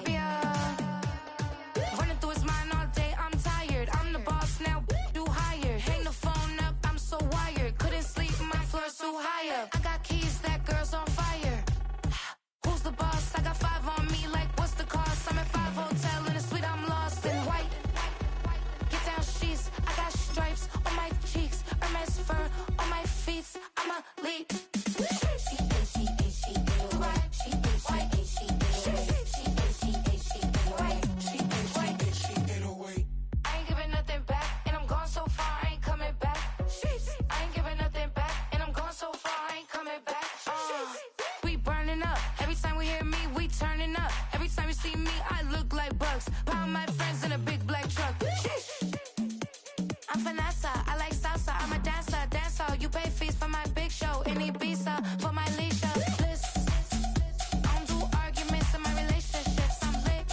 Yeah. Running through his mind all day, I'm tired. I'm the boss now, do higher. Hang the phone up, I'm so wired. Couldn't sleep, my floor's too high up. I got keys, that girl's on fire. Who's the boss? I got 5 on me, like what's the cost? I'm at 5 hotel in a suite, I'm lost in white. Get down sheets, I got stripes on my cheeks. Hermes fur on my feet, I'm a lead. Pound my friends in a big black truck. I'm Vanessa, I like salsa, I'm a dancer. You pay fees for my big show, in Ibiza for my leisure. I don't do arguments in my relationships, I'm lit.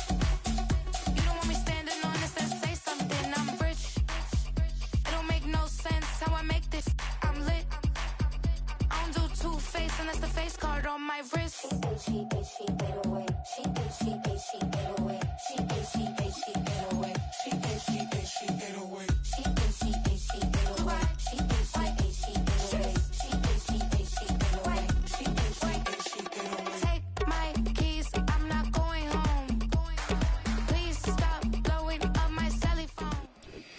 You don't want me standing on this and say something, I'm rich. It don't make no sense how I make this, I'm lit. I don't do two-face unless the face card on my wrist. She get away. She get away. Take my keys, I'm not going home. Please stop blowing up my celly phone.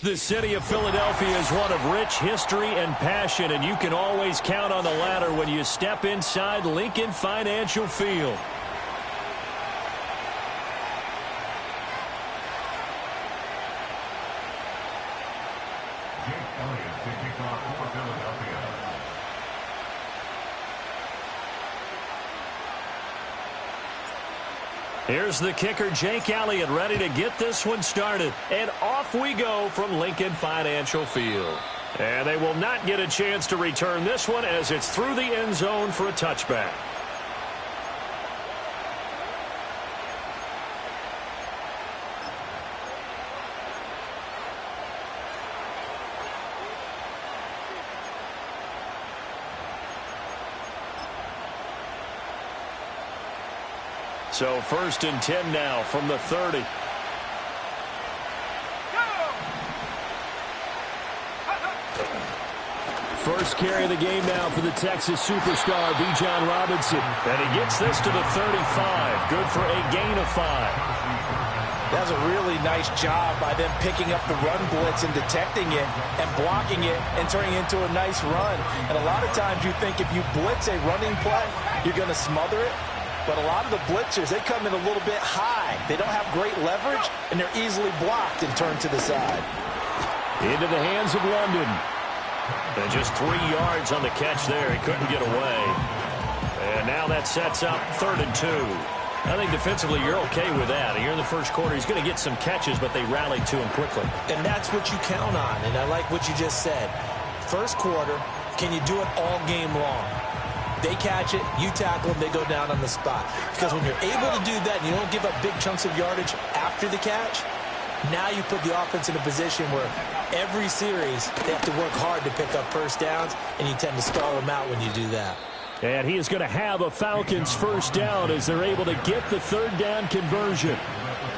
The city of Philadelphia is one of rich history and passion, and you can always count on the latter when you step inside Lincoln Financial Field. Here's the kicker, Jake Elliott, ready to get this one started. And off we go from Lincoln Financial Field. And they will not get a chance to return this one as it's through the end zone for a touchback. So 1st and 10 now from the 30. First carry of the game now for the Texas superstar, Bijan Robinson. And he gets this to the 35. Good for a gain of 5. That was a really nice job by them picking up the run blitz and detecting it and blocking it and turning it into a nice run. And a lot of times you think if you blitz a running play, you're going to smother it. But a lot of the blitzers, they come in a little bit high. They don't have great leverage, and they're easily blocked and turned to the side. Into the hands of London. And just 3 yards on the catch there. He couldn't get away. And now that sets up 3rd and 2. I think defensively you're okay with that. Here in the first quarter, he's going to get some catches, but they rallied to him quickly. And that's what you count on, and I like what you just said. First quarter, can you do it all game long? They catch it, you tackle them, they go down on the spot. Because when you're able to do that and you don't give up big chunks of yardage after the catch, now you put the offense in a position where every series they have to work hard to pick up first downs, and you tend to stall them out when you do that. And he is going to have a Falcons first down as they're able to get the 3rd down conversion.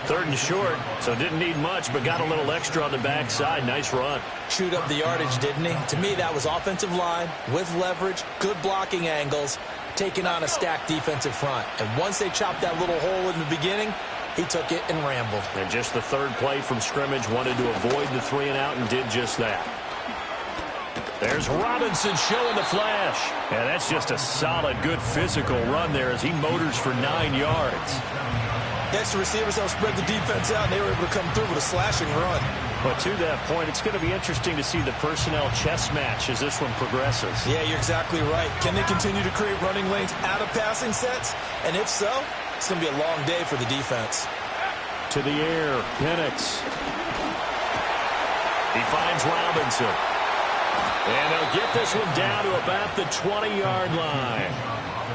3rd and short, so didn't need much, but got a little extra on the backside. Nice run. Chewed up the yardage, didn't he? To me, that was offensive line with leverage, good blocking angles, taking on a stacked defensive front. And once they chopped that little hole in the beginning, he took it and rambled. And just the 3rd play from scrimmage, wanted to avoid the 3 and out and did just that. There's Robinson showing the flash. And that's just a solid, good physical run there as he motors for 9 yards. Extra receivers help spread the defense out, and they were able to come through with a slashing run. But to that point, it's going to be interesting to see the personnel chess match as this one progresses. Yeah, you're exactly right. Can they continue to create running lanes out of passing sets? And if so, it's going to be a long day for the defense. To the air, Penix. He finds Robinson. And they'll get this one down to about the 20-yard line.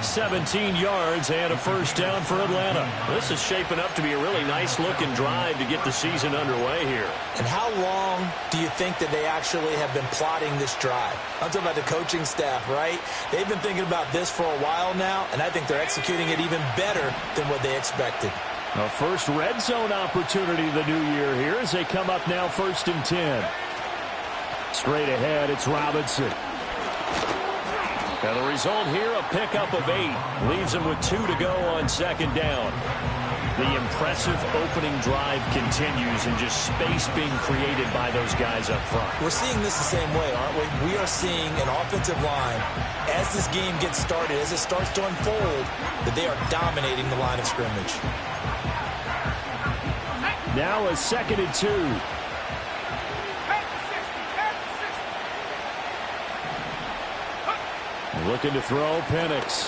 17 yards and a first down for Atlanta. This is shaping up to be a really nice-looking drive to get the season underway here. And how long do you think that they actually have been plotting this drive? I'm talking about the coaching staff, right? They've been thinking about this for a while now, and I think they're executing it even better than what they expected. A first red zone opportunity the new year here as they come up now 1st and 10. Straight ahead, it's Robinson. Now the result here, a pickup of 8. Leaves them with 2 to go on 2nd down. The impressive opening drive continues and just space being created by those guys up front. We're seeing this the same way, aren't we? We are seeing an offensive line, as this game gets started, as it starts to unfold, that they are dominating the line of scrimmage. Now a 2nd and 2. Looking to throw, Penix.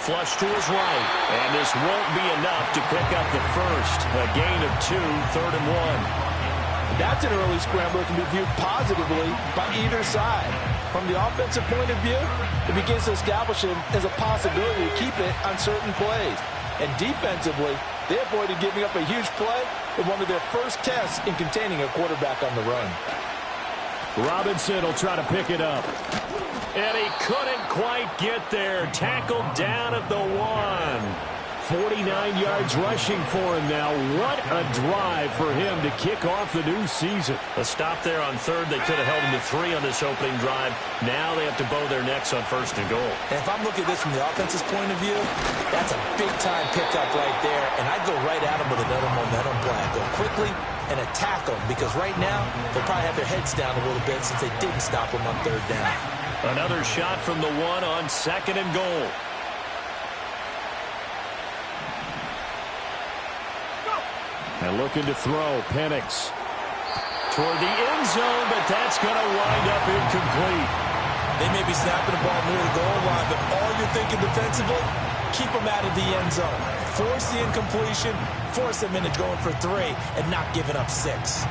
Flush to his right. And this won't be enough to pick up the first. A gain of 2, 3rd and 1. That's an early scramble that can be viewed positively by either side. From the offensive point of view, it begins to establish him as a possibility to keep it on certain plays. And defensively, they avoided giving up a huge play in one of their first tests in containing a quarterback on the run. Robinson will try to pick it up. And he couldn't quite get there. Tackled down at the 1. 49 yards rushing for him now. What a drive for him to kick off the new season. A stop there on 3rd. They could have held him to 3 on this opening drive. Now they have to bow their necks on 1st and goal. And if I'm looking at this from the offense's point of view, that's a big-time pickup right there. And I'd go right at him with another momentum play. Go quickly and attack them, because right now they'll probably have their heads down a little bit since they didn't stop them on 3rd down. Another shot from the 1 on 2nd and goal. And looking to throw, Penix. Toward the end zone, but that's going to wind up incomplete. They may be snapping the ball near the goal line, but all you're thinking defensively, keep them out of the end zone. Force the incompletion, force them into going for 3, and not giving up 6.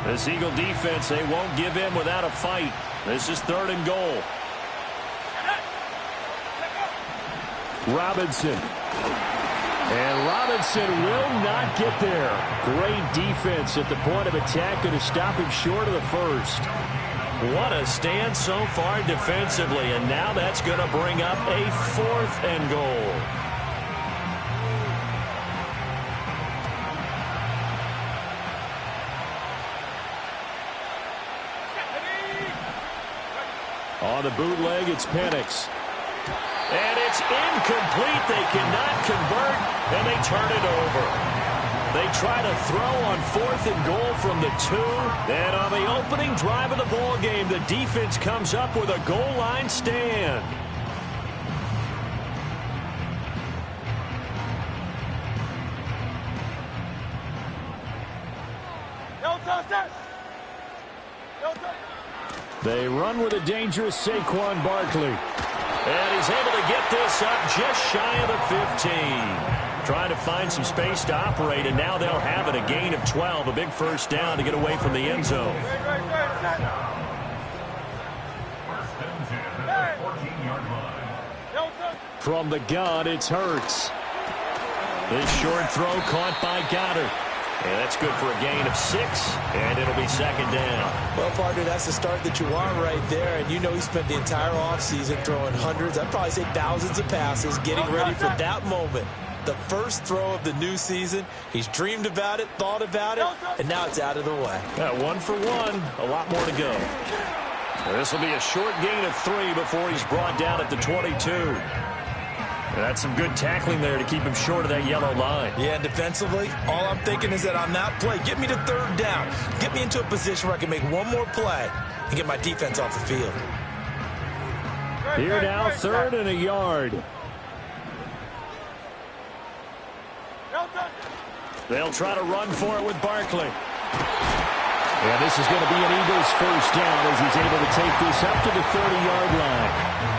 This Eagle defense, they won't give in without a fight. This is 3rd and goal. Robinson. And Robinson will not get there. Great defense at the point of attack, going to stop him short of the first. What a stand so far defensively, and now that's going to bring up a 4th and goal. On the bootleg, it's Penix. And it's incomplete. They cannot convert, and they turn it over. They try to throw on 4th and goal from the 2. And on the opening drive of the ball game, the defense comes up with a goal line stand. They run with a dangerous Saquon Barkley. And he's able to get this up just shy of the 15. Trying to find some space to operate, and now they'll have it. A gain of 12, a big first down to get away from the end zone. From the gun, it's Hurts. This short throw caught by Goddard. And that's good for a gain of 6, and it'll be 2nd down. Well, partner, that's the start that you want right there. And you know he spent the entire offseason throwing hundreds, I'd probably say thousands of passes, getting ready for that moment. The first throw of the new season. He's dreamed about it, thought about it, and now it's out of the way. 1 for 1, a lot more to go. This will be a short gain of 3 before he's brought down at the 22. That's some good tackling there to keep him short of that yellow line. Yeah, and defensively, all I'm thinking is that on that play, get me to 3rd down. Get me into a position where I can make one more play and get my defense off the field. Here now, 3rd and a yard. They'll try to run for it with Barkley. And this is going to be an Eagles first down as he's able to take this up to the 30-yard line.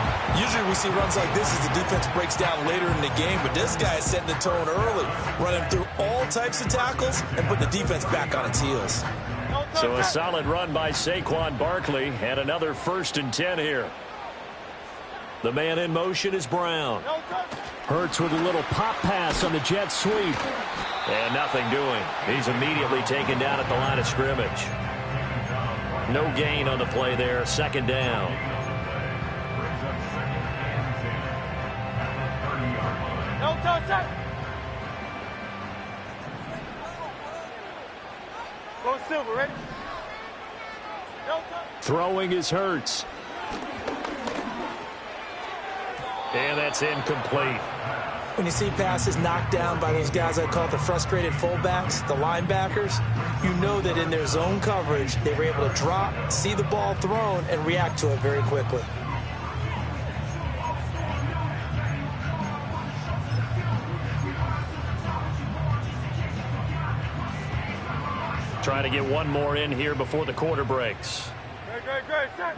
Normally we see runs like this as the defense breaks down later in the game, but this guy is setting the tone early, running through all types of tackles and putting the defense back on its heels. So a solid run by Saquon Barkley, and another 1st and 10 here. The man in motion is Brown. Hurts with a little pop pass on the jet sweep. And nothing doing. He's immediately taken down at the line of scrimmage. No gain on the play there. 2nd down. Go Silver, ready? Throwing is Hurts. And that's incomplete. When you see passes knocked down by those guys I call the frustrated fullbacks, the linebackers, you know that in their zone coverage, they were able to drop, see the ball thrown, and react to it very quickly. Trying to get one more in here before the quarter breaks. Great, set.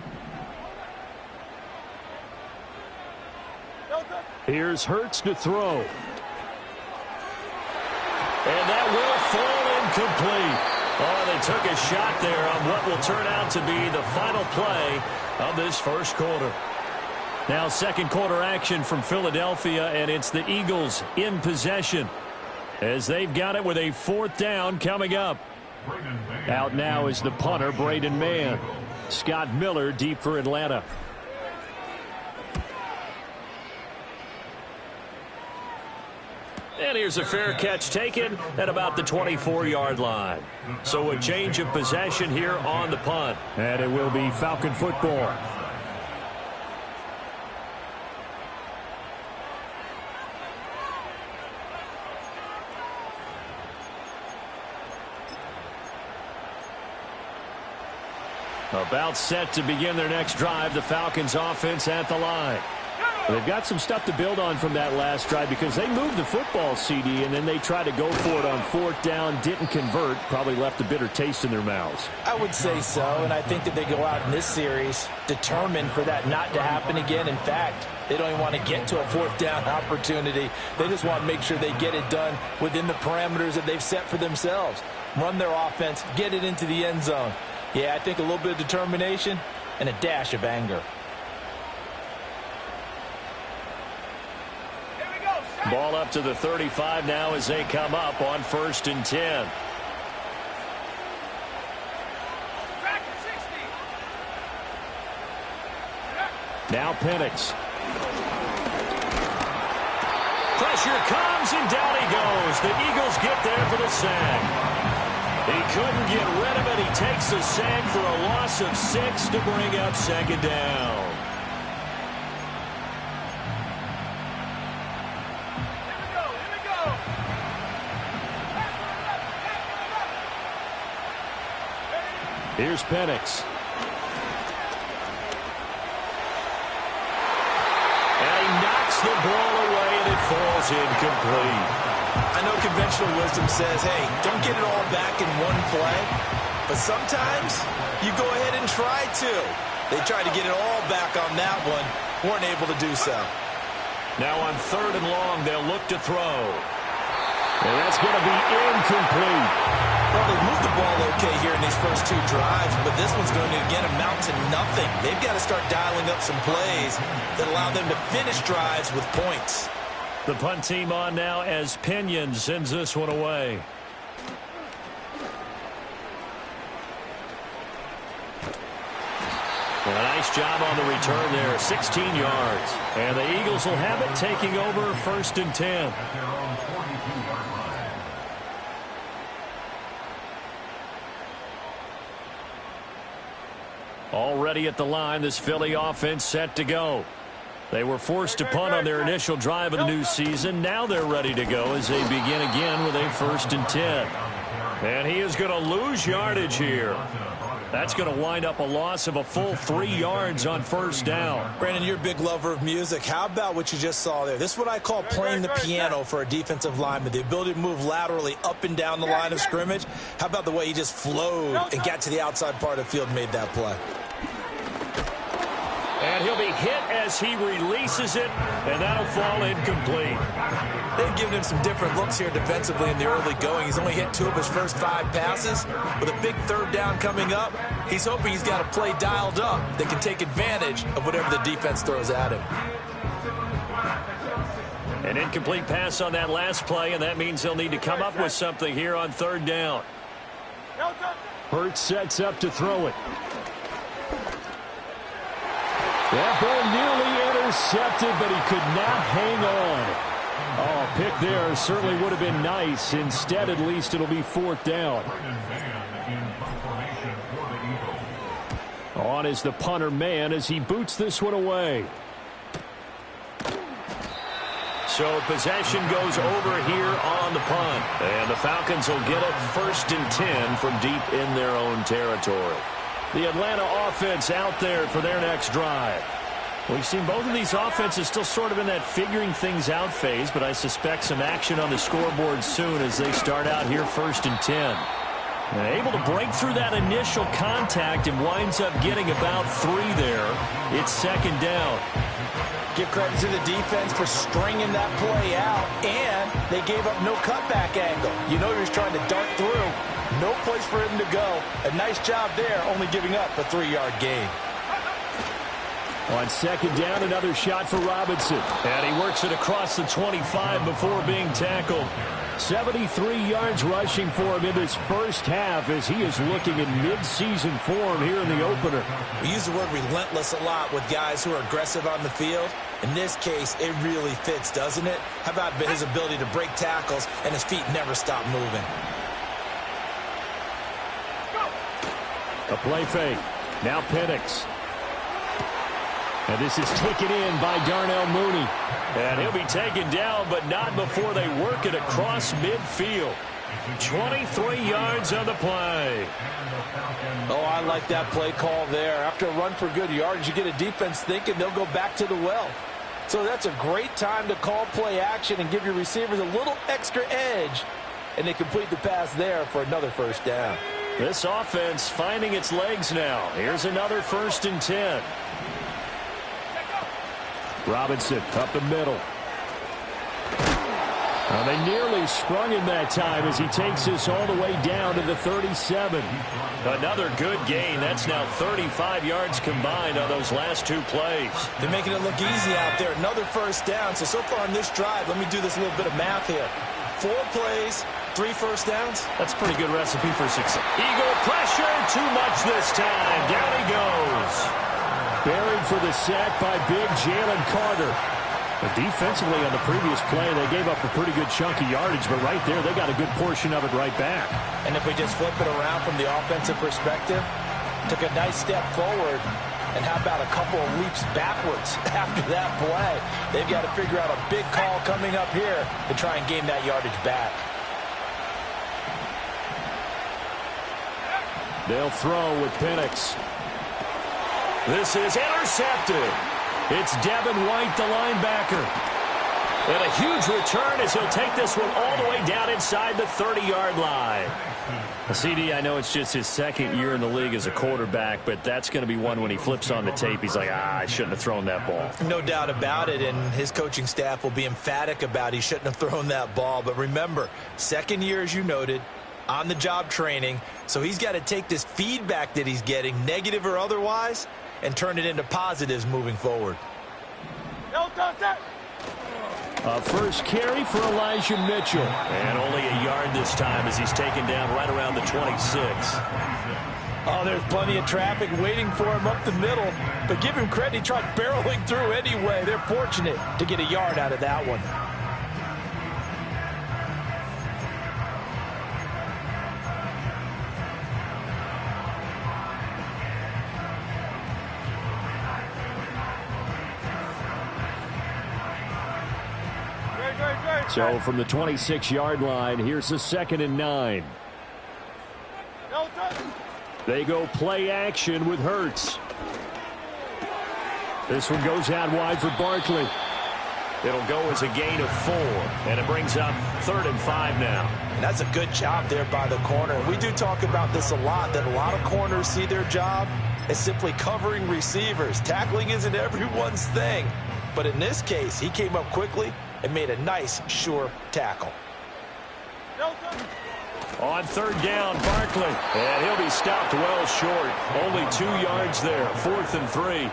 Here's Hurts to throw. And that will fall incomplete. Oh, they took a shot there on what will turn out to be the final play of this 1st quarter. Now 2nd quarter action from Philadelphia, and it's the Eagles in possession as they've got it with a 4th down coming up. Out now is the punter, Braden Mann. Scott Miller deep for Atlanta. And here's a fair catch taken at about the 24-yard line. So a change of possession here on the punt. And it will be Falcon football. About set to begin their next drive, the Falcons offense at the line. They've got some stuff to build on from that last drive because they moved the football, CD, and then they tried to go for it on 4th down, didn't convert, probably left a bitter taste in their mouths. I would say so, and I think that they go out in this series determined for that not to happen again. In fact, they don't even want to get to a 4th down opportunity. They just want to make sure they get it done within the parameters that they've set for themselves. Run their offense, get it into the end zone. Yeah, I think a little bit of determination and a dash of anger. Ball up to the 35 now as they come up on 1st and 10. Now Penix. Pressure comes and down he goes. The Eagles get there for the sack. He couldn't get rid of it. He takes the sack for a loss of 6 to bring up 2nd down. Here's Penix. And he knocks the ball away, and it falls incomplete. I know conventional wisdom says, hey, don't get it all back in one play. But sometimes you go ahead and try to. They tried to get it all back on that one. Weren't able to do so. Now on 3rd and long, they'll look to throw. And that's going to be incomplete. Well, they've moved the ball okay here in these first 2 drives, but this one's going to, again, amount to nothing. They've got to start dialing up some plays that allow them to finish drives with points. The punt team on now as Pinion sends this one away. A nice job on the return there, 16 yards. And the Eagles will have it, taking over 1st and 10. Already at the line, this Philly offense set to go. They were forced to punt on their initial drive of the new season. Now they're ready to go as they begin again with a 1st and 10. And he is going to lose yardage here. That's going to wind up a loss of a full 3 yards on 1st down. Brandon, you're a big lover of music. How about what you just saw there? This is what I call playing the piano for a defensive lineman. The ability to move laterally up and down the line of scrimmage. How about the way he just flowed and got to the outside part of the field and made that play? And he'll be hit as he releases it, and that'll fall incomplete. They've given him some different looks here defensively in the early going. He's only hit 2 of his first 5 passes. With a big 3rd down coming up, he's hoping he's got a play dialed up that can take advantage of whatever the defense throws at him. An incomplete pass on that last play, and that means they'll need to come up with something here on 3rd down. Hurts sets up to throw it. That ball nearly intercepted, but he could not hang on. Oh, pick there certainly would have been nice. Instead, at least, it'll be 4th down. On is the punter man as he boots this one away. So possession goes over here on the punt. And the Falcons will get it 1st and 10 from deep in their own territory. The Atlanta offense out there for their next drive. We've seen both of these offenses still sort of in that figuring things out phase, but I suspect some action on the scoreboard soon as they start out here 1st and 10. Able to break through that initial contact and winds up getting about 3 there. It's 2nd down. Give credit to the defense for stringing that play out, and they gave up no cutback angle. You know he was trying to dart through. No place for him to go. A nice job there, only giving up a 3-yard gain. On 2nd down, another shot for Robinson. And he works it across the 25 before being tackled. 73 yards rushing for him in this first half as he is looking in mid-season form here in the opener. We use the word relentless a lot with guys who are aggressive on the field. In this case, it really fits, doesn't it? How about his ability to break tackles and his feet never stop moving? A play fake. Now Penix. And this is taken in by Darnell Mooney. And he'll be taken down, but not before they work it across midfield. 23 yards on the play. Oh, I like that play call there. After a run for good yards, you get a defense thinking they'll go back to the well. So that's a great time to call play action and give your receivers a little extra edge. And they complete the pass there for another 1st down. This offense finding its legs now. Here's another 1st and 10. Robinson up the middle. They nearly sprung him that time as he takes this all the way down to the 37. Another good gain. That's now 35 yards combined on those last 2 plays. They're making it look easy out there. Another 1st down. So far on this drive, let me do this little bit of math here. 4 plays, 3 1st downs. That's a pretty good recipe for success. Eagle pressure, too much this time. Down he goes. Buried for the sack by big Jalen Carter. But defensively on the previous play, they gave up a pretty good chunk of yardage, but right there, they got a good portion of it right back. And if we just flip it around from the offensive perspective, took a nice step forward, and how about a couple of leaps backwards after that play? They've got to figure out a big call coming up here to try and gain that yardage back. They'll throw with Penix. This is intercepted. It's Devin White, the linebacker. And a huge return as he'll take this one all the way down inside the 30-yard line. CD, I know it's just his 2nd year in the league as a quarterback, but that's going to be one when he flips on the tape, he's like, I shouldn't have thrown that ball. No doubt about it, and his coaching staff will be emphatic about he shouldn't have thrown that ball. But remember, 2nd year, as you noted, on-the-job training, so he's got to take this feedback that he's getting, negative or otherwise, and turn it into positives moving forward. First carry for Elijah Mitchell. And only a yard this time as he's taken down right around the 26. Oh, there's plenty of traffic waiting for him up the middle. But give him credit, he tried barreling through anyway. They're fortunate to get a yard out of that one. So from the 26-yard line, here's the 2nd and 9. They go play action with Hurts. This one goes out wide for Barkley. It'll go as a gain of 4, and it brings up 3rd and 5 now. And that's a good job there by the corner. We do talk about this a lot, that a lot of corners see their job is simply covering receivers. Tackling isn't everyone's thing. But in this case, he came up quickly and made a nice, sure tackle. On third down, Barkley. And he'll be stopped well short. Only 2 yards there. 4th and 3.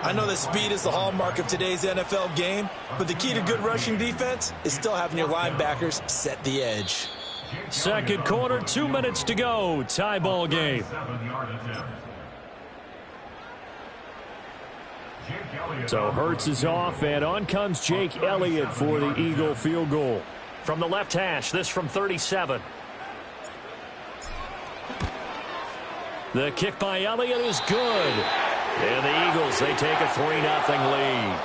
I know that speed is the hallmark of today's NFL game, but the key to good rushing defense is still having your linebackers set the edge. Second quarter, 2 minutes to go. Tie ball game. So Hurts is off, and on comes Jake Elliott for the Eagle field goal. From the left hash, this from 37. The kick by Elliott is good. And the Eagles, they take a 3-0 lead.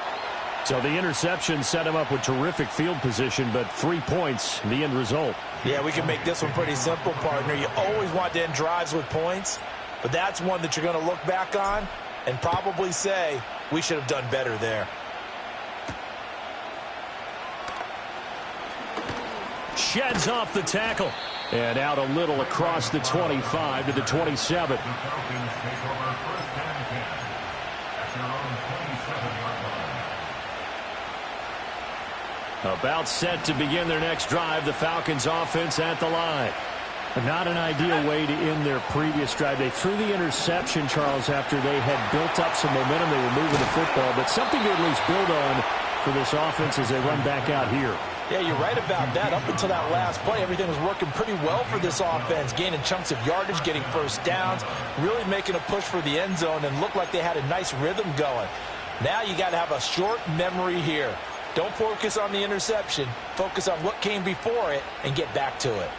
So the interception set him up with terrific field position, but 3 points, the end result. Yeah, we can make this one pretty simple, partner. You always want to end drives with points, but that's one that you're going to look back on and probably say, we should have done better there. Sheds off the tackle. And out a little across the 25 to the 27. About set to begin their next drive, the Falcons offense at the line. Not an ideal way to end their previous drive. They threw the interception, Charles, after they had built up some momentum. They were moving the football, but something to at least build on for this offense as they run back out here. Yeah, you're right about that. Up until that last play, everything was working pretty well for this offense, gaining chunks of yardage, getting first downs, really making a push for the end zone, and looked like they had a nice rhythm going. Now you got to have a short memory here. Don't focus on the interception. Focus on what came before it and get back to it.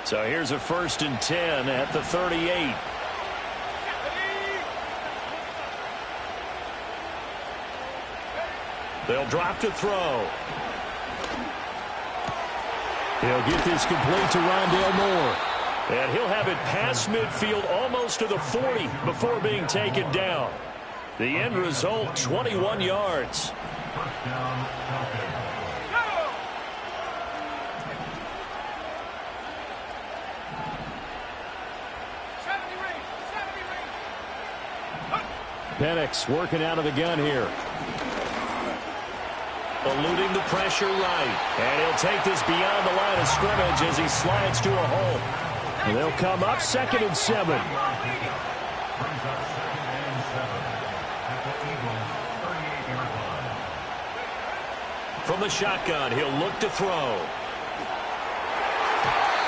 So here's a 1st and 10 at the 38. They'll drop to throw. He'll get this complete to Rondale Moore. And he'll have it past midfield almost to the 40 before being taken down. The end result, 21 yards. Penix working out of the gun here. Eluding the pressure right. And he'll take this beyond the line of scrimmage as he slides to a hole. And they'll come up 2nd and 7. From the shotgun, he'll look to throw.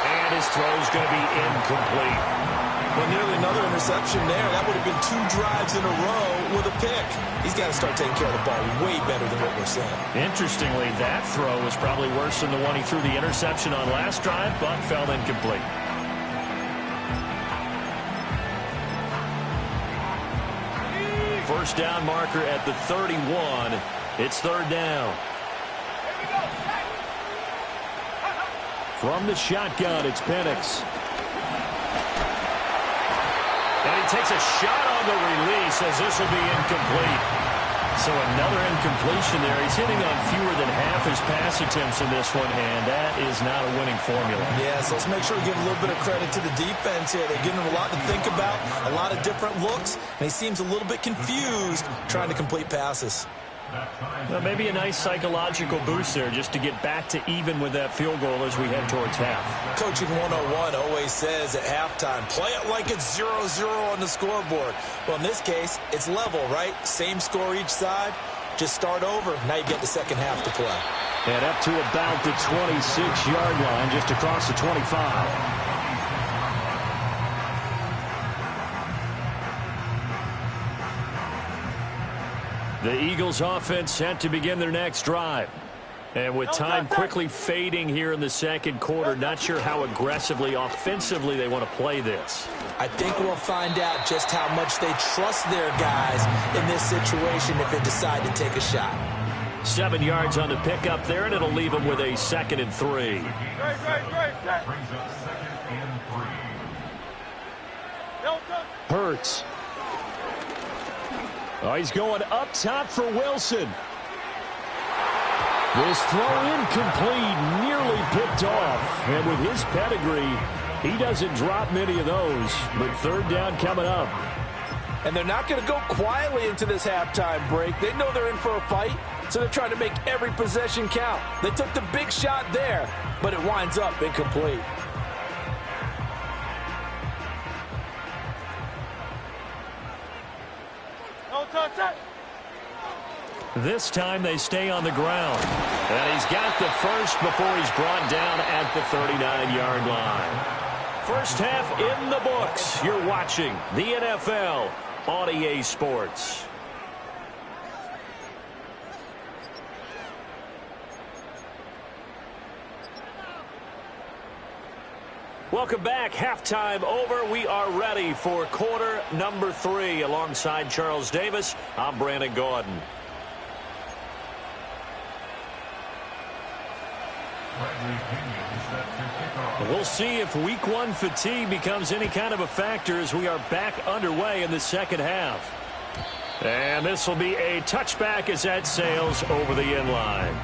And his throw's going to be incomplete. Well, nearly another interception there. That would have been 2 drives in a row with a pick. He's got to start taking care of the ball way better than what we're seeing. Interestingly, that throw was probably worse than the one he threw the interception on last drive, but fell incomplete. First down marker at the 31. It's 3rd down. From the shotgun, it's Penix. And he takes a shot on the release as this will be incomplete. So another incompletion there. He's hitting on fewer than half his pass attempts in this one, and that is not a winning formula. Yeah, so let's make sure we give a little bit of credit to the defense here. They're giving him a lot to think about, a lot of different looks, and he seems a little bit confused trying to complete passes. Well, maybe a nice psychological boost there just to get back to even with that field goal as we head towards half. Coaching 101 always says at halftime, play it like it's 0-0 on the scoreboard. Well, in this case, it's level, right? Same score each side. Just start over. Now you get the second half to play. And up to about the 26-yard line, just across the 25. The Eagles offense set to begin their next drive. And with time quickly fading here in the second quarter, not sure how aggressively, offensively they want to play this. I think we'll find out just how much they trust their guys in this situation if they decide to take a shot. 7 yards on the pickup there, and it'll leave them with a 2nd and 3. Hurts. Oh, he's going up top for Wilson. This throw incomplete, nearly picked off. And with his pedigree, he doesn't drop many of those. But 3rd down coming up. And they're not going to go quietly into this halftime break. They know they're in for a fight, so they're trying to make every possession count. They took the big shot there, but it winds up incomplete. No touch it. This time they stay on the ground. And he's got the first before he's brought down at the 39-yard line. First half in the books. You're watching the NFL on EA Sports. Welcome back. Halftime over. We are ready for quarter number 3. Alongside Charles Davis, I'm Brandon Gaudin. We'll see if week 1 fatigue becomes any kind of a factor as we are back underway in the second half. And this will be a touchback as that sails over the end line.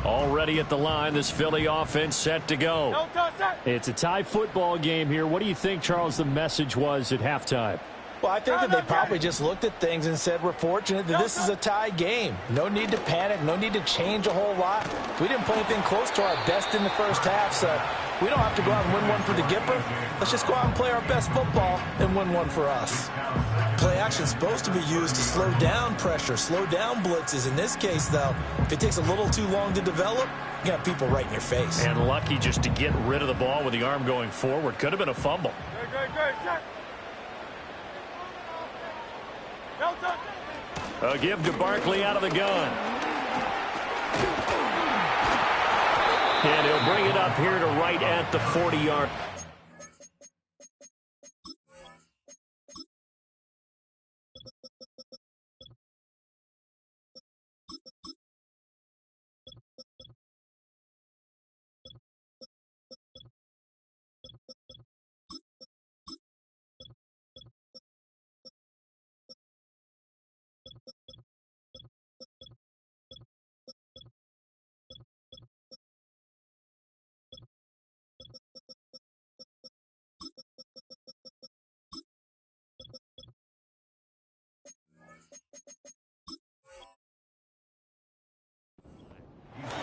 Already at the line, this Philly offense set to go. No touch it. It's a tie football game here. What do you think, Charles, the message was at halftime? Well, I think that they probably just looked at things and said, we're fortunate that this is a tie game. No need to panic. No need to change a whole lot. We didn't play anything close to our best in the first half, so we don't have to go out and win one for the Gipper. Let's just go out and play our best football and win one for us. Play action is supposed to be used to slow down pressure, slow down blitzes. In this case, though, if it takes a little too long to develop, you got people right in your face. And lucky just to get rid of the ball with the arm going forward. Could have been a fumble. Great, check. No touch. A give to Barkley out of the gun. And he'll bring it up here to right at the 40-yard.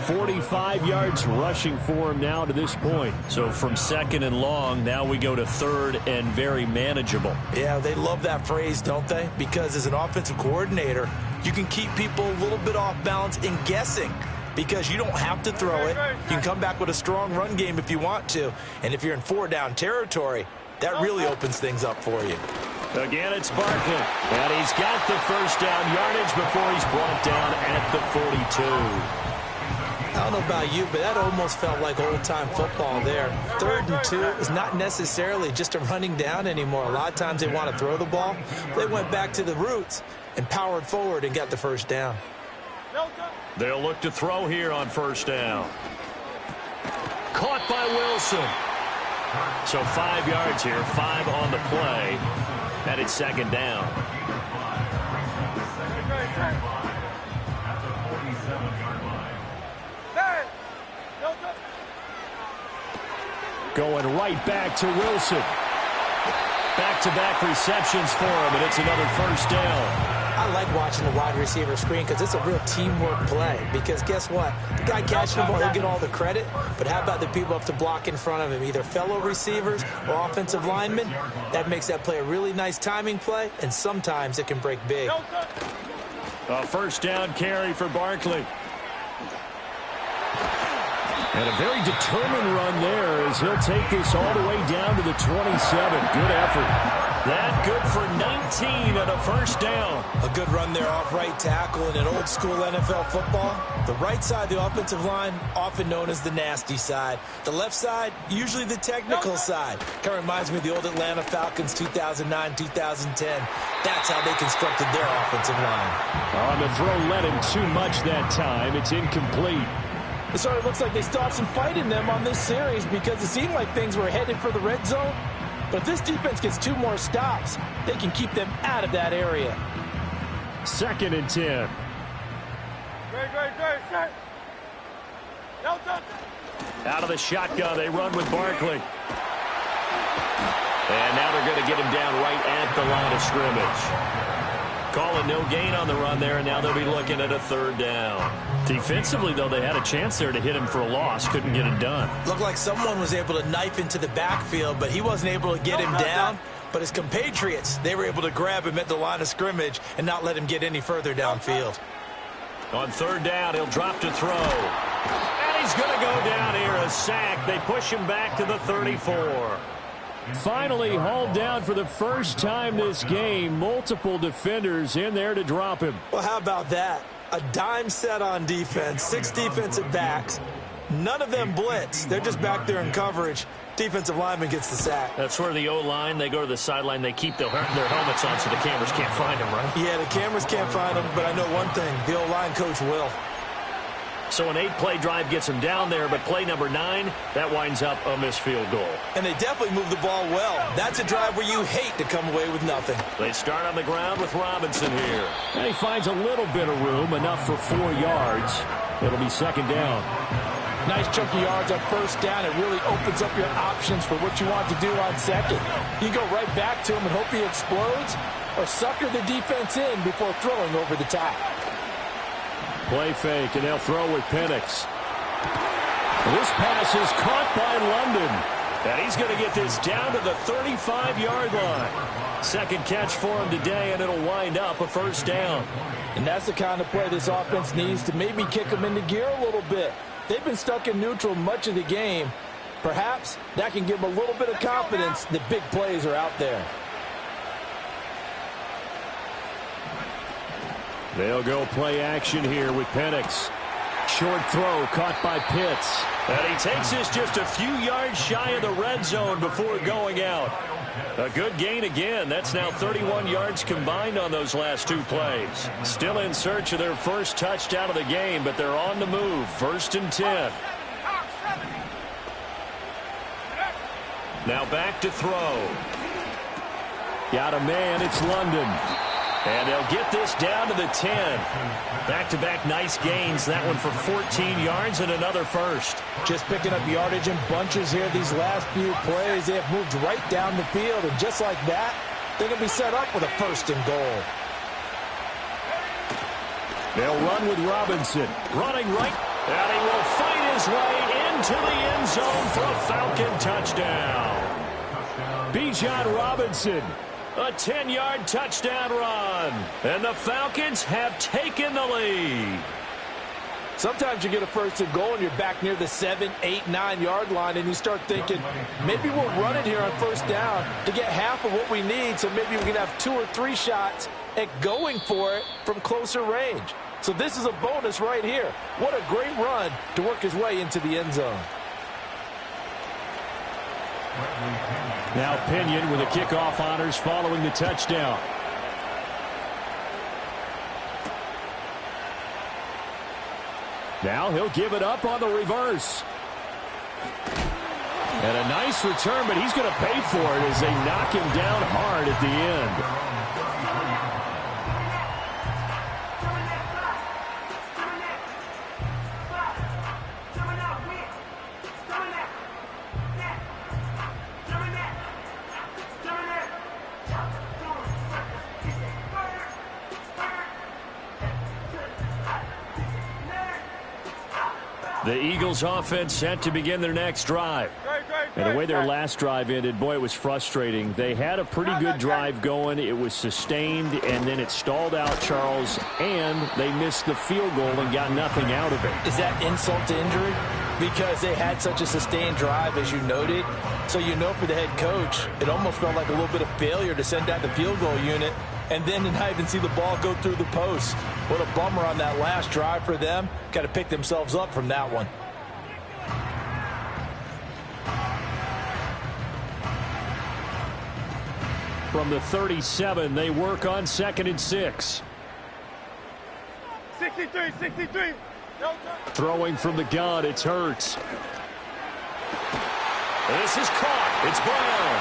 .45 yards rushing for him now to this point. So from second and long, now we go to third and very manageable. Yeah, they love that phrase, don't they? Because as an offensive coordinator, you can keep people a little bit off balance and guessing because you don't have to throw it. You can come back with a strong run game if you want to. And if you're in 4-down territory, that really opens things up for you. Again, it's Barkley. And he's got the first down yardage before he's brought down at the 42. I don't know about you, but that almost felt like old-time football there. 3rd and 2 is not necessarily just a running down anymore. A lot of times they want to throw the ball. They went back to the roots and powered forward and got the first down. They'll look to throw here on first down. Caught by Wilson. So 5 yards here, 5 on the play. And it's second down. Going right back to Wilson. Back-to-back receptions for him, and it's another first down. I like watching the wide receiver screen because it's a real teamwork play. Because guess what? The guy catching the ball, he'll get all the credit. But how about the people up to block in front of him, either fellow receivers or offensive linemen? That makes that play a really nice timing play, and sometimes it can break big. A first down carry for Barkley. And a very determined run there as he'll take this all the way down to the 27. Good effort. That good for 19 and a first down. A good run there off right tackle in an old-school NFL football. The right side, the offensive line, often known as the nasty side. The left side, usually the technical side. Kind of reminds me of the old Atlanta Falcons 2009-2010. That's how they constructed their offensive line. On the throw led him too much that time. It's incomplete. So it looks like they still have some fight in them on this series because it seemed like things were headed for the red zone. But if this defense gets 2 more stops, they can keep them out of that area. 2nd and 10. Great, set. No touch. Out of the shotgun, they run with Barkley. And now they're going to get him down right at the line of scrimmage. Calling no gain on the run there, and now they'll be looking at a 3rd down. Defensively, though, they had a chance there to hit him for a loss. Couldn't get it done. Looked like someone was able to knife into the backfield, but he wasn't able to get him down. But his compatriots, they were able to grab him at the line of scrimmage and not let him get any further downfield. On 3rd down, he'll drop to throw. And he's going to go down here, a sack. They push him back to the 34. Finally hauled down for the first time this game. Multiple defenders in there to drop him. Well, how about that? A dime set on defense, 6 defensive backs. None of them blitz. They're just back there in coverage. Defensive lineman gets the sack. That's where the O-line, they go to the sideline, they keep their helmets on so the cameras can't find them, right? Yeah, the cameras can't find them, but I know one thing. The O-line coach will. So an 8-play drive gets him down there, but play number 9, that winds up a missed field goal. And they definitely move the ball well. That's a drive where you hate to come away with nothing. They start on the ground with Robinson here. And he finds a little bit of room, enough for 4 yards. It'll be 2nd down. Nice chunk of yards on 1st down. It really opens up your options for what you want to do on 2nd. You can go right back to him and hope he explodes, or sucker the defense in before throwing over the top. Play fake, and they'll throw with Penix. This pass is caught by London. And he's going to get this down to the 35-yard line. 2nd catch for him today, and it'll wind up a 1st down. And that's the kind of play this offense needs to maybe kick them into gear a little bit. They've been stuck in neutral much of the game. Perhaps that can give them a little bit of confidence that big plays are out there. They'll go play action here with Penix. Short throw caught by Pitts. And he takes this just a few yards shy of the red zone before going out. A good gain again. That's now 31 yards combined on those last 2 plays. Still in search of their first touchdown of the game, but they're on the move. 1st and 10. Now back to throw. Got a man. It's London. And they'll get this down to the 10. Back-to-back nice gains. That one for 14 yards and another 1st. Just picking up yardage in bunches here these last few plays. They have moved right down the field, and just like that, they're going to be set up with a 1st and goal. They'll run with Robinson. Running right. And he will fight his way into the end zone for a Falcon touchdown. Bijan Robinson. A 10-yard touchdown run. And the Falcons have taken the lead. Sometimes you get a 1st and goal and you're back near the 7, 8, 9-yard line, and you start thinking, maybe we'll run it here on 1st down to get half of what we need, so maybe we can have 2 or 3 shots at going for it from closer range. So this is a bonus right here. What a great run to work his way into the end zone. Now Pinion with the kickoff honors following the touchdown. Now he'll give it up on the reverse. And a nice return, but he's going to pay for it as they knock him down hard at the end. The Eagles offense set to begin their next drive. And the way their last drive ended, boy, it was frustrating. They had a pretty good drive going. It was sustained, and then it stalled out, Charles, and they missed the field goal and got nothing out of it. Is that insult to injury? Because they had such a sustained drive, as you noted. So you know for the head coach, it almost felt like a little bit of failure to send out the field goal unit and then to not even see the ball go through the post. What a bummer on that last drive for them. Got to pick themselves up from that one. From the 37, they work on 2nd and 6. 63. No, Throwing from the gun, it's Hurts. This is caught. It's Brown.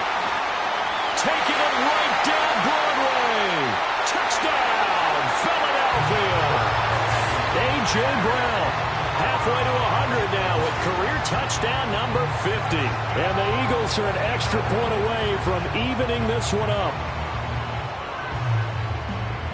Taking it right down Broadway. Touchdown, A.J. Brown. Halfway to 100 now with career touchdown number 50. And the Eagles are an extra point away from evening this one up.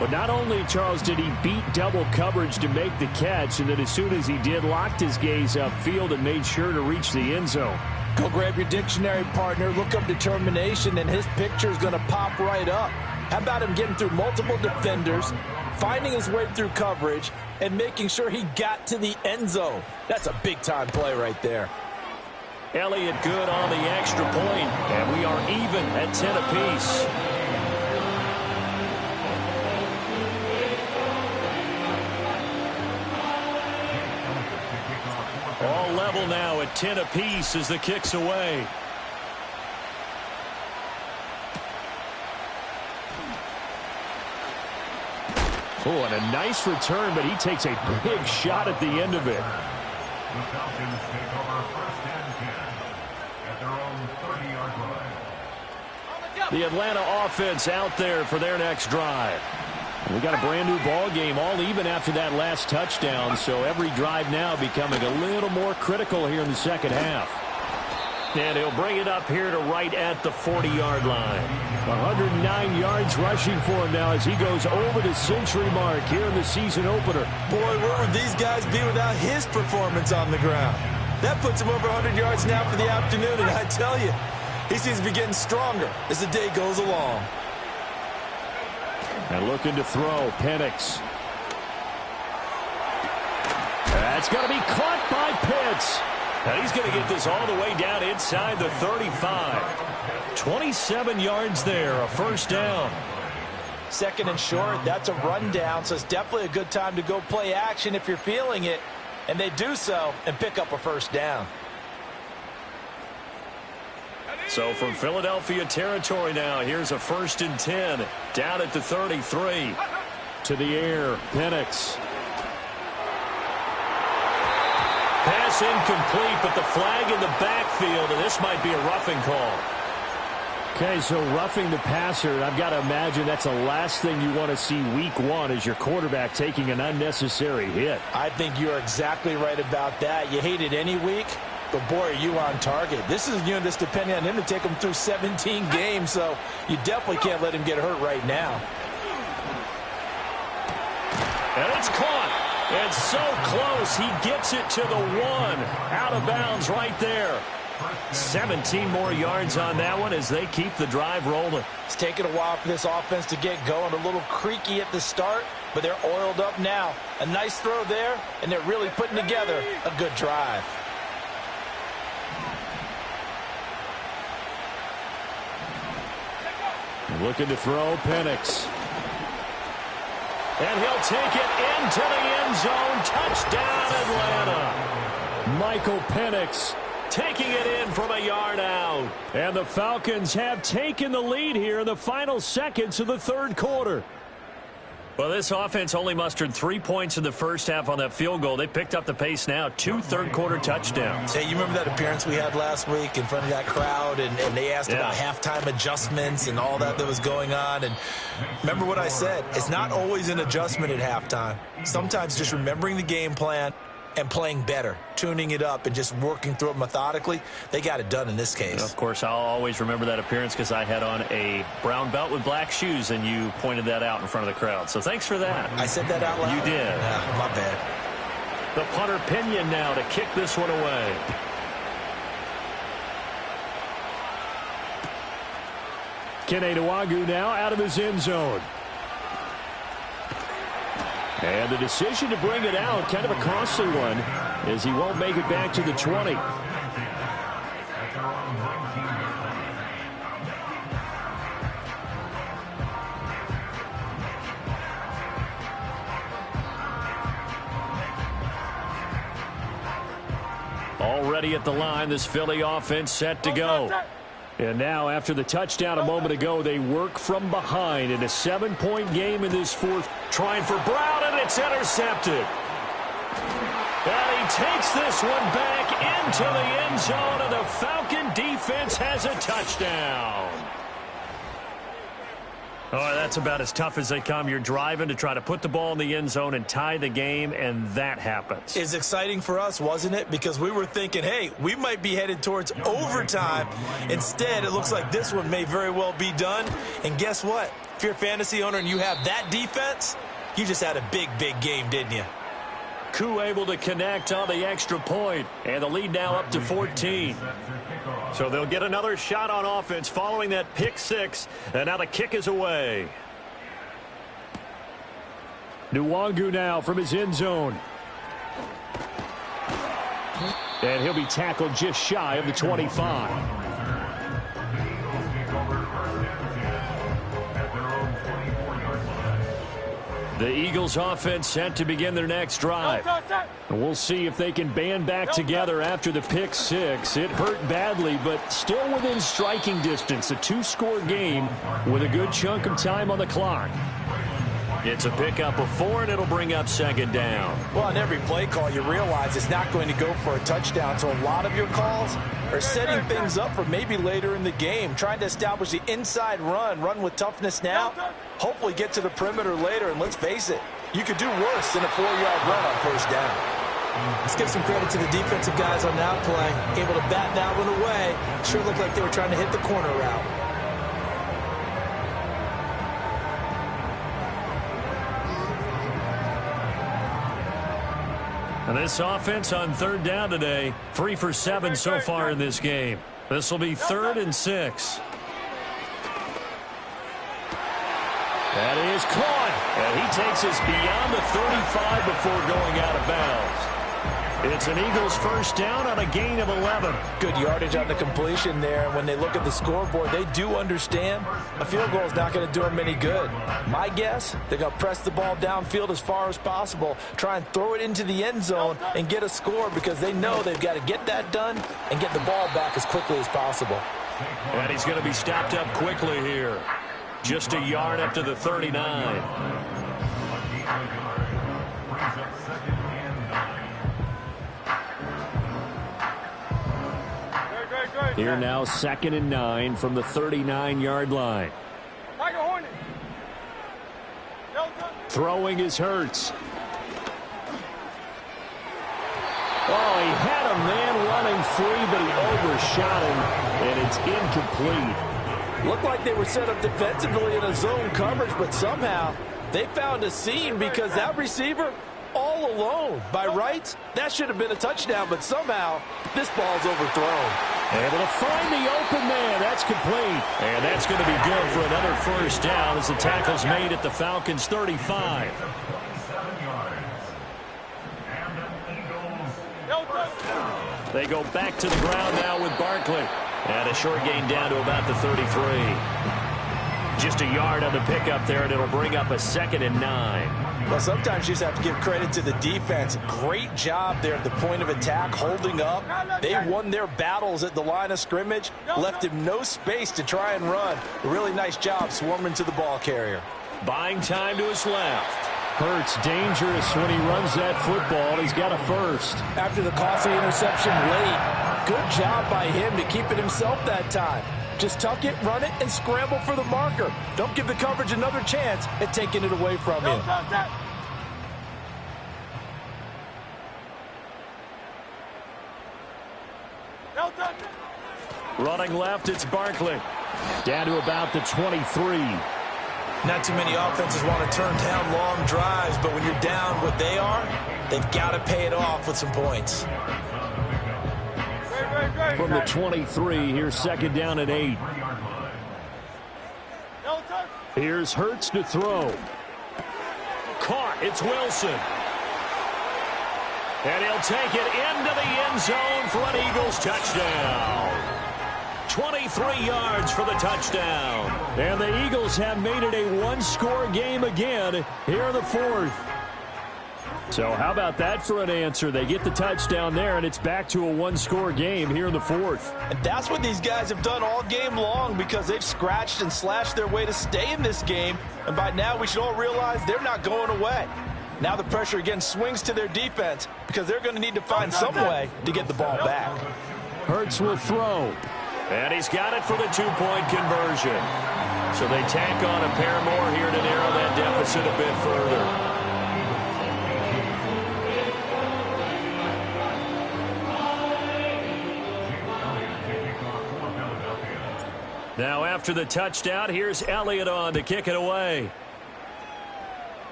But not only, Charles, did he beat double coverage to make the catch, and then as soon as he did, locked his gaze upfield and made sure to reach the end zone. Go grab your dictionary, partner. Look up determination, and his picture is going to pop right up. How about him getting through multiple defenders, finding his way through coverage, and making sure he got to the end zone? That's a big-time play right there. Elliott good on the extra point, and we are even at 10 apiece. All level now at 10 apiece as the kick's away. Oh, and a nice return, but he takes a big shot at the end of it. The Falcons take over 1st and 10 at their own 30-yard line. The Atlanta offense out there for their next drive. We got a brand new ball game, all even after that last touchdown, so every drive now becoming a little more critical here in the second half. And he'll bring it up here to right at the 40-yard line. 109 yards rushing for him now as he goes over the century mark here in the season opener. Boy, where would these guys be without his performance on the ground? That puts him over 100 yards now for the afternoon, and I tell you, he seems to be getting stronger as the day goes along. And looking to throw, Penix. That's going to be caught by Pitts. And he's going to get this all the way down inside the 35. 27 yards there, a first down. Second and short, that's a rundown, so it's definitely a good time to go play action if you're feeling it. And they do so and pick up a first down. So from Philadelphia territory now, here's a 1st and 10 down at the 33. To the air, Penix. Pass incomplete, but the flag in the backfield, and this might be a roughing call. Okay, so roughing the passer, and I've got to imagine that's the last thing you want to see week one is your quarterback taking an unnecessary hit. I think you're exactly right about that. You hate it any week, but boy, are you on target. This is a unit that's depending on him to take him through 17 games, so you definitely can't let him get hurt right now. And it's caught. It's so close. He gets it to the 1. Out of bounds right there. 17 more yards on that one as they keep the drive rolling. It's taken a while for this offense to get going. A little creaky at the start, but they're oiled up now. A nice throw there, and they're really putting together a good drive. Looking to throw, Penix. And he'll take it into the end zone. Touchdown, Atlanta. Michael Penix taking it in from a yard out. And the Falcons have taken the lead here in the final seconds of the third quarter. Well, this offense only mustered 3 points in the first half on that field goal. They picked up the pace now. 2 third-quarter touchdowns. Hey, you remember that appearance we had last week in front of that crowd, and they asked about halftime adjustments and all that was going on. And remember what I said. It's not always an adjustment at halftime. Sometimes just remembering the game plan and playing better, tuning it up and just working through it methodically. They got it done in this case. Of course, I'll always remember that appearance because I had on a brown belt with black shoes, and you pointed that out in front of the crowd. So thanks for that. I said that out loud? You did. Yeah, my bad. The punter Pinion now to kick this one away. Kene Nwangwu now out of his end zone. And the decision to bring it out, kind of a costly one, as he won't make it back to the 20. Already at the line, this Philly offense set to go. And now, after the touchdown a moment ago, they work from behind in a 7-point game in this fourth. Trying for Brown, and it's intercepted. And he takes this one back into the end zone, and the Falcon defense has a touchdown. Oh, that's about as tough as they come. You're driving to try to put the ball in the end zone and tie the game, and that happens. It's exciting for us, wasn't it? Because we were thinking, hey, we might be headed towards overtime. Instead, it looks like this one may very well be done. And guess what? If you're a fantasy owner and you have that defense, you just had a big, big game, didn't you? Koo able to connect on the extra point, and the lead now up to 14. So they'll get another shot on offense following that pick six, and now the kick is away. Nwangu now from his end zone. And he'll be tackled just shy of the 25. The Eagles offense set to begin their next drive. And we'll see if they can band back together after the pick six. It hurt badly, but still within striking distance. A two-score game with a good chunk of time on the clock. It's a pickup of 4, and it'll bring up second down. Well, on every play call, you realize it's not going to go for a touchdown, so a lot of your calls are setting things up for maybe later in the game, trying to establish the inside run with toughness now, hopefully get to the perimeter later, and let's face it, you could do worse than a 4-yard run on first down. Let's give some credit to the defensive guys on that play. Able to bat that one away. Sure looked like they were trying to hit the corner route. And this offense on third down today, 3 for 7 so far in this game. This will be 3rd and 6. That is caught. And he takes us beyond the 35 before going out of bounds. It's an Eagles first down on a gain of 11. Good yardage on the completion there. And when they look at the scoreboard, they do understand a field goal is not going to do them any good. My guess, they're going to press the ball downfield as far as possible, try and throw it into the end zone and get a score because they know they've got to get that done and get the ball back as quickly as possible. And he's going to be stopped up quickly here. Just a yard up to the 39. Here now 2nd and 9 from the 39-yard line. Throwing is Hurts. Oh, he had a man running free, but he overshot him, and it's incomplete. Looked like they were set up defensively in a zone coverage, but somehow they found a seam because that receiver all alone. By rights, that should have been a touchdown, but somehow this ball's overthrown. Able to find the open man. That's complete. And that's going to be good for another first down as the tackle's made at the Falcons' 35. They go back to the ground now with Barkley. And a short gain down to about the 33. Just a yard on the pickup there, and it'll bring up a 2nd and 9. Well, sometimes you just have to give credit to the defense. Great job there at the point of attack, holding up. They won their battles at the line of scrimmage, left him no space to try and run. A really nice job swarming to the ball carrier. Buying time to his left. Hurts dangerous when he runs that football. He's got a first. After the costly interception late, good job by him to keep it himself that time. Just tuck it, run it, and scramble for the marker. Don't give the coverage another chance at taking it away from him. Running left, it's Barkley. Down to about the 23. Not too many offenses want to turn down long drives, but when you're down what they are, they've got to pay it off with some points. From the 23, here's 2nd down and 8. Here's Hurts to throw. Caught, it's Wilson. And he'll take it into the end zone for an Eagles touchdown. 23 yards for the touchdown. And the Eagles have made it a one-score game again here in the 4th. So how about that for an answer? They get the touchdown there, and it's back to a one-score game here in the 4th. And that's what these guys have done all game long because they've scratched and slashed their way to stay in this game. And by now, we should all realize they're not going away. Now the pressure again swings to their defense because they're going to need to find some way to get the ball back. Hurts will throw. And he's got it for the two-point conversion. So they tack on a pair more here to narrow that deficit a bit further. Now after the touchdown, here's Elliott on to kick it away.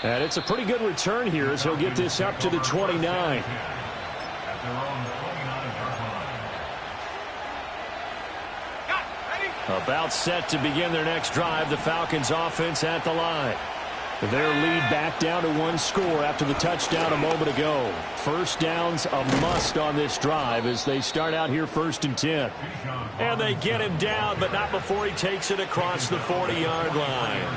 And it's a pretty good return here as he'll get this up to the 29. About set to begin their next drive, the Falcons offense at the line. Their lead back down to one score after the touchdown a moment ago. First down's a must on this drive as they start out here 1st and 10. And they get him down, but not before he takes it across the 40-yard line.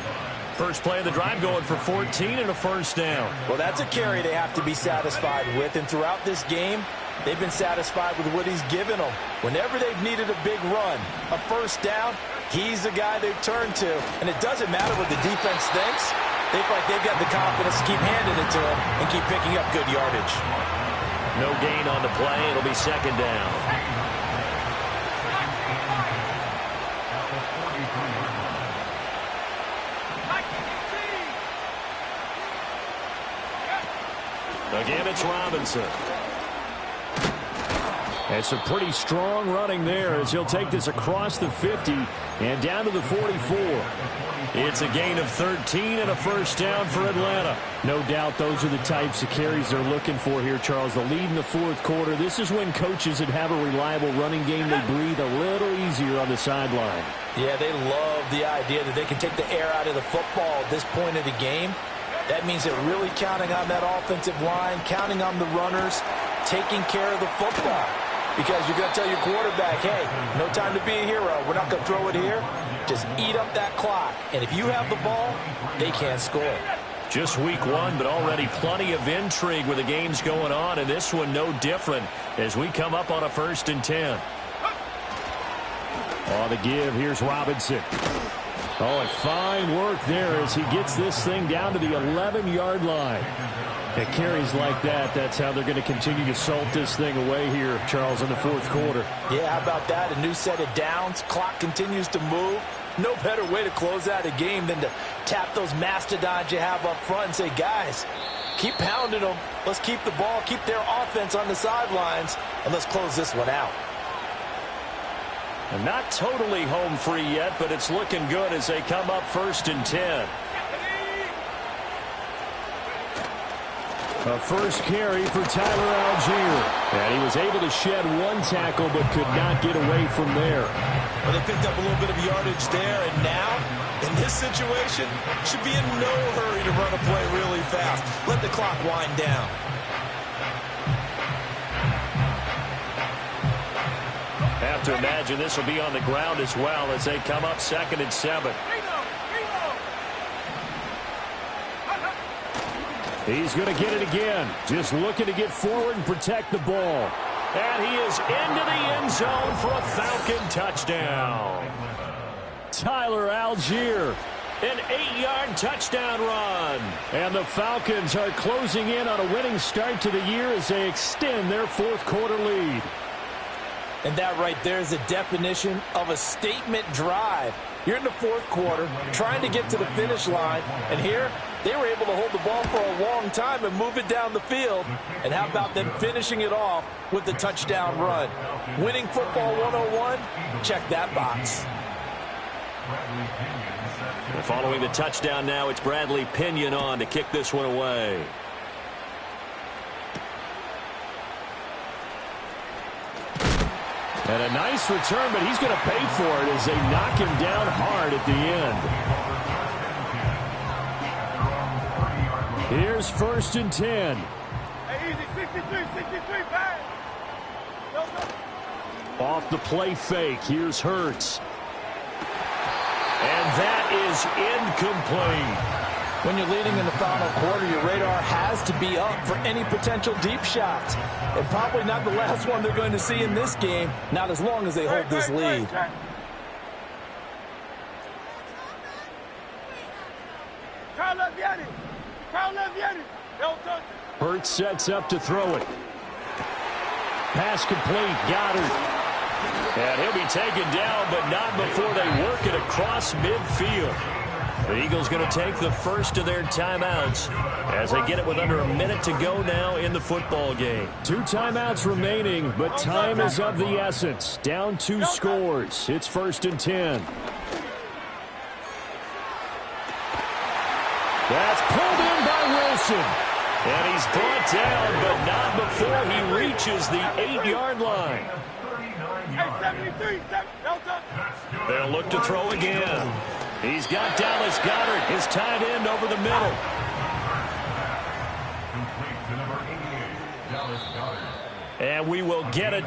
First play of the drive going for 14 and a first down. Well, that's a carry they have to be satisfied with. And throughout this game, they've been satisfied with what he's given them. Whenever they've needed a big run, a first down, he's the guy they've turned to. And it doesn't matter what the defense thinks. They feel like they've got the confidence to keep handing it to him and keep picking up good yardage. No gain on the play. It'll be second down. Again, it's Robinson. It's a pretty strong running there as he'll take this across the 50 and down to the 44. It's a gain of 13 and a first down for Atlanta. No doubt those are the types of carries they're looking for here, Charles. The lead in the fourth quarter. This is when coaches that have a reliable running game, they breathe a little easier on the sideline. Yeah, they love the idea that they can take the air out of the football at this point of the game. That means they're really counting on that offensive line, counting on the runners, taking care of the football. Because you're going to tell your quarterback, hey, no time to be a hero. We're not going to throw it here. Just eat up that clock. And if you have the ball, they can't score. Just week one, but already plenty of intrigue with the games going on. And this one no different as we come up on a 1st and 10. On the give, here's Robinson. Oh, and fine work there as he gets this thing down to the 11-yard line. At carries like that, that's how they're going to continue to salt this thing away here, Charles, in the fourth quarter. Yeah, how about that? A new set of downs. Clock continues to move. No better way to close out a game than to tap those mastodons you have up front and say, guys, keep pounding them. Let's keep the ball, keep their offense on the sidelines, and let's close this one out. And not totally home free yet, but it's looking good as they come up 1st and 10. A first carry for Tyler Algier. And he was able to shed one tackle but could not get away from there. Well, they picked up a little bit of yardage there, and now, in this situation, should be in no hurry to run a play really fast. Let the clock wind down. Have to imagine this will be on the ground as well as they come up 2nd and 7. He's going to get it again. Just looking to get forward and protect the ball. And he is into the end zone for a Falcon touchdown. Tyler Algier, an 8-yard touchdown run. And the Falcons are closing in on a winning start to the year as they extend their fourth quarter lead. And that right there is the definition of a statement drive. You're in the fourth quarter, trying to get to the finish line, and here they were able to hold the ball for a long time and move it down the field. And how about them finishing it off with the touchdown run? Winning football 101? Check that box. Well, following the touchdown now, it's Bradley Pinion on to kick this one away. And a nice return, but he's going to pay for it as they knock him down hard at the end. Here's 1st and 10. Hey, easy, 63, bang. Off the play fake, here's Hurts. And that is incomplete. When you're leading in the final quarter, your radar has to be up for any potential deep shots. And probably not the last one they're going to see in this game, not as long as they hold this lead. Carl Leviani. ready. Don't touch it. Hurts sets up to throw it. Pass complete. Goddard. And he'll be taken down, but not before they work it across midfield. The Eagles going to take the first of their timeouts as they get it with under a minute to go now in the football game. 2 timeouts remaining, but time is of the essence. Down 2 scores. It's 1st and 10. That's pulled in by Wilson. And he's brought down, but not before he reaches the 8-yard line. They'll look to throw again. He's got Dallas Goedert, his tight end, over the middle. And we will get it.